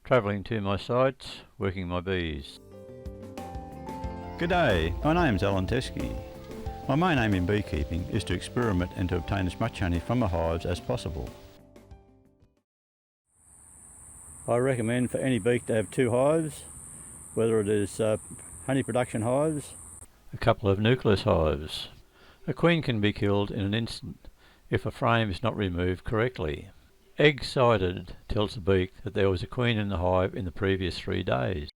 travelling to my sites, working my bees. G'day, my name's Alan Teskey. My main aim in beekeeping is to experiment and to obtain as much honey from the hives as possible. I recommend for any beak to have 2 hives, whether it is honey production hives, A couple of nucleus hives. A queen can be killed in an instant if a frame is not removed correctly. Egg sighted tells the beak that there was a queen in the hive in the previous 3 days.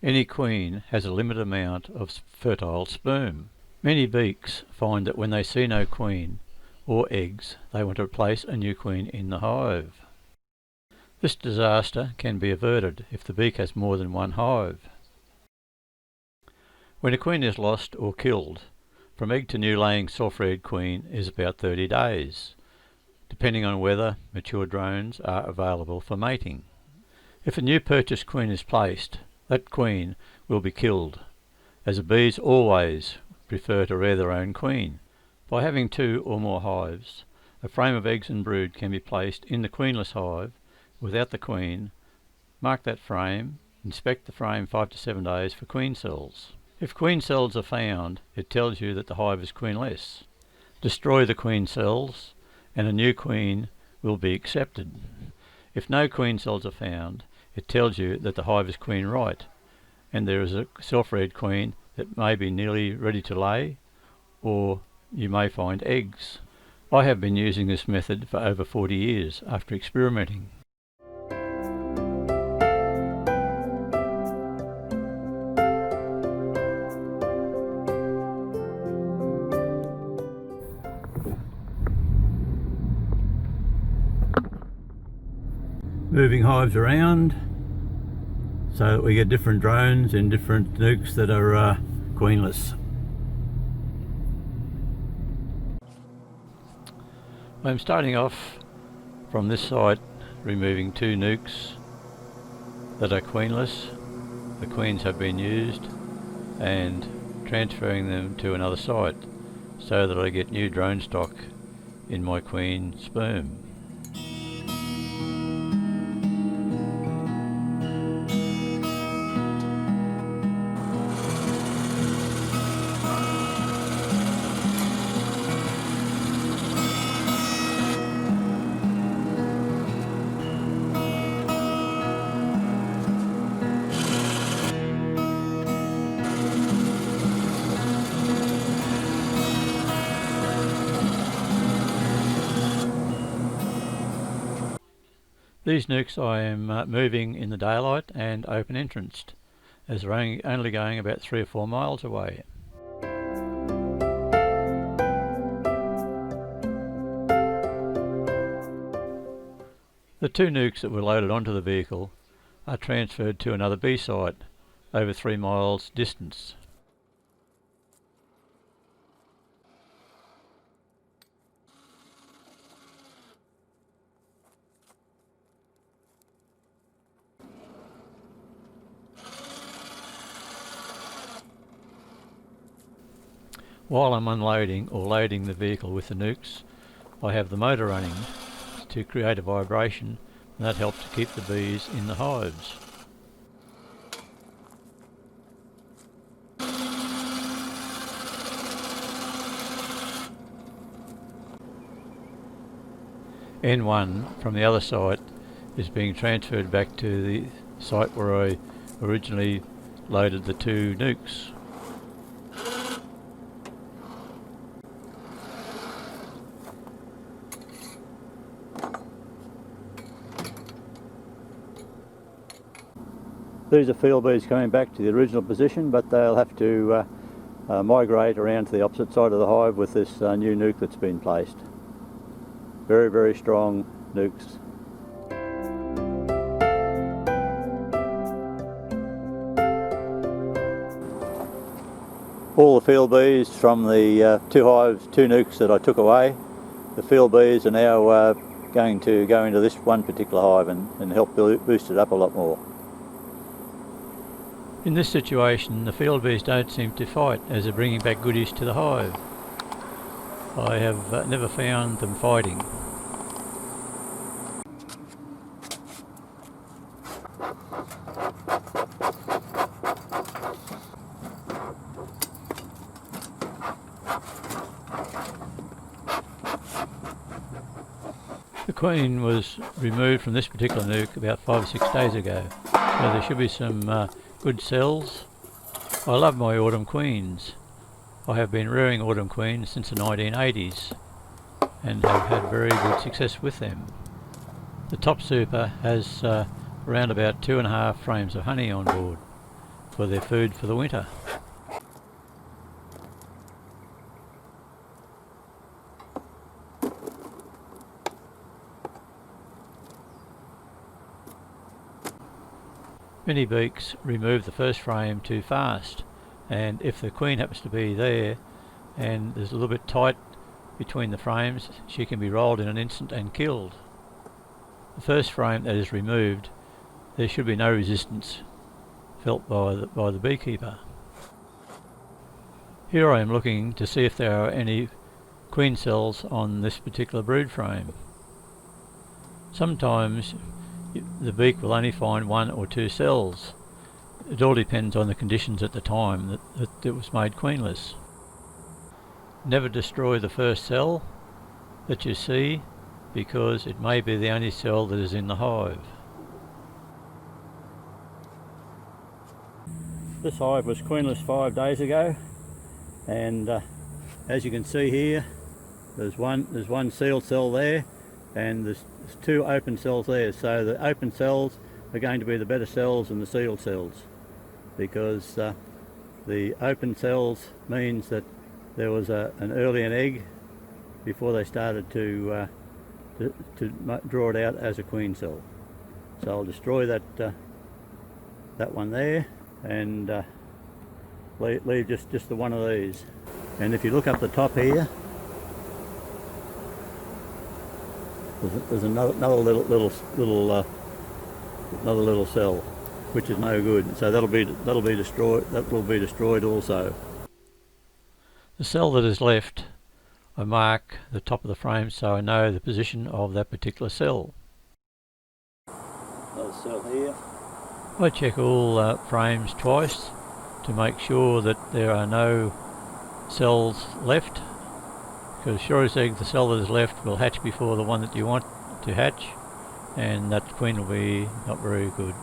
Any queen has a limited amount of fertile sperm. Many beaks find that when they see no queen or eggs, they want to place a new queen in the hive. This disaster can be averted if the beak has more than 1 hive. When a queen is lost or killed, from egg to new laying soft-red queen is about 30 days, depending on whether mature drones are available for mating. If a new purchased queen is placed, that queen will be killed, as the bees always prefer to rear their own queen. By having 2 or more hives, a frame of eggs and brood can be placed in the queenless hive without the queen. Mark that frame, inspect the frame 5 to 7 days for queen cells. If queen cells are found, it tells you that the hive is queenless. Destroy the queen cells and a new queen will be accepted. If no queen cells are found, it tells you that the hive is queen right and there is a self-reared queen that may be nearly ready to lay, or you may find eggs. I have been using this method for over 40 years after experimenting. Moving hives around so that we get different drones in different nukes that are queenless. I'm starting off from this site, removing 2 nukes that are queenless. The queens have been used, and transferring them to another site so that I get new drone stock in my queen sperm. These nukes I am moving in the daylight and open entranced, as they're only going about 3 or 4 miles away. The 2 nukes that were loaded onto the vehicle are transferred to another bee site over 3 miles distance. While I'm unloading or loading the vehicle with the nukes, I have the motor running to create a vibration, and that helps to keep the bees in the hives. N1 from the other site is being transferred back to the site where I originally loaded the 2 nukes. These are field bees coming back to the original position, but they'll have to migrate around to the opposite side of the hive with this new nuke that's been placed. Very, very strong nukes. All the field bees from the 2 nukes that I took away, the field bees are now going to go into this one particular hive and help boost it up a lot more. In this situation, the field bees don't seem to fight as they're bringing back goodies to the hive. I have never found them fighting. The queen was removed from this particular nuke about 5 or 6 days ago, so there should be some good cells. I love my autumn queens. I have been rearing autumn queens since the 1980s and have had very good success with them. The top super has around about 2.5 frames of honey on board for their food for the winter. Many beaks remove the first frame too fast, and if the queen happens to be there and there's a little bit tight between the frames, she can be rolled in an instant and killed. The first frame that is removed, there should be no resistance felt by the beekeeper. Here I am looking to see if there are any queen cells on this particular brood frame. Sometimes the beak will only find 1 or 2 cells. It all depends on the conditions at the time that it was made queenless. Never destroy the first cell that you see, because it may be the only cell that is in the hive. This hive was queenless 5 days ago, and as you can see here, there's one sealed cell there, and there's 2 open cells there. So the open cells are going to be the better cells than the sealed cells, because the open cells means that there was an early egg before they started to draw it out as a queen cell. So I'll destroy that one there and leave just the one of these. And if you look up the top here, there's another little cell, which is no good. So that'll be destroyed. That will be destroyed also. The cell that is left, I mark the top of the frame so I know the position of that particular cell. Another cell here. I check all frames twice to make sure that there are no cells left, because sure as egg, the cell that is left will hatch before the one that you want to hatch, and that queen will be not very good.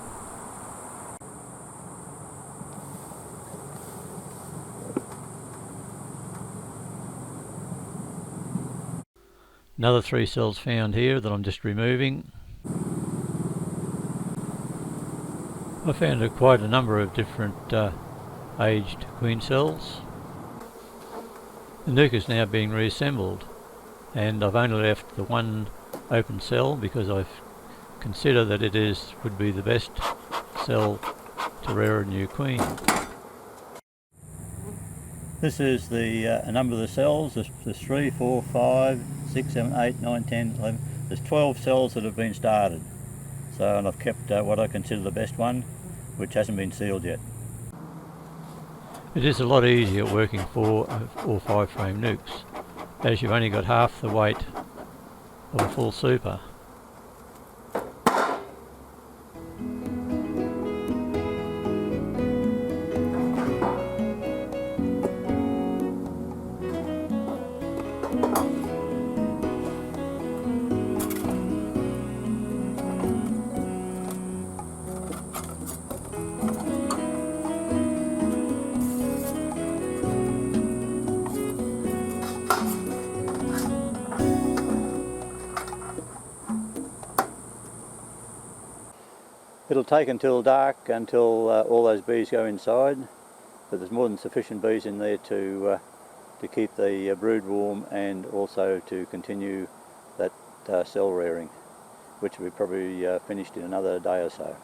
Another 3 cells found here that I'm just removing. I found quite a number of different aged queen cells. The nuke is now being reassembled, and I've only left the one open cell because I consider that it would be the best cell to rear a new queen. This is a number of the cells. There's 3, 4, 5, 6, 7, 8, 9, 10, 11. There's 12 cells that have been started. So, and I've kept what I consider the best one, which hasn't been sealed yet. It is a lot easier working 4 or 5 frame nukes, as you've only got half the weight of a full super. It'll take until dark until all those bees go inside, but there's more than sufficient bees in there to keep the brood warm and also to continue that cell rearing, which will be probably finished in another day or so.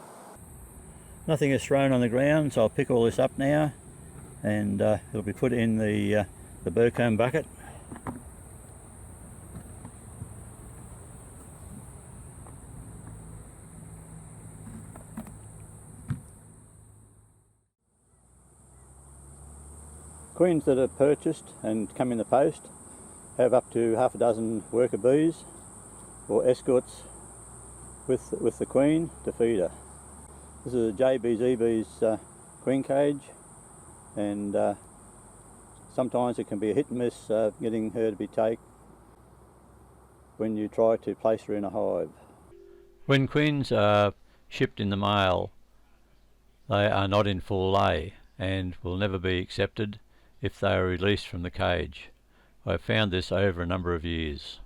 Nothing is thrown on the ground, so I'll pick all this up now, and it'll be put in the burcomb bucket. Queens that are purchased and come in the post have up to half a dozen worker bees or escorts with the queen to feed her. This is a JB's queen cage, and sometimes it can be a hit and miss getting her to be take when you try to place her in a hive. When queens are shipped in the mail, they are not in full lay and will never be accepted if they are released from the cage. I have found this over a number of years.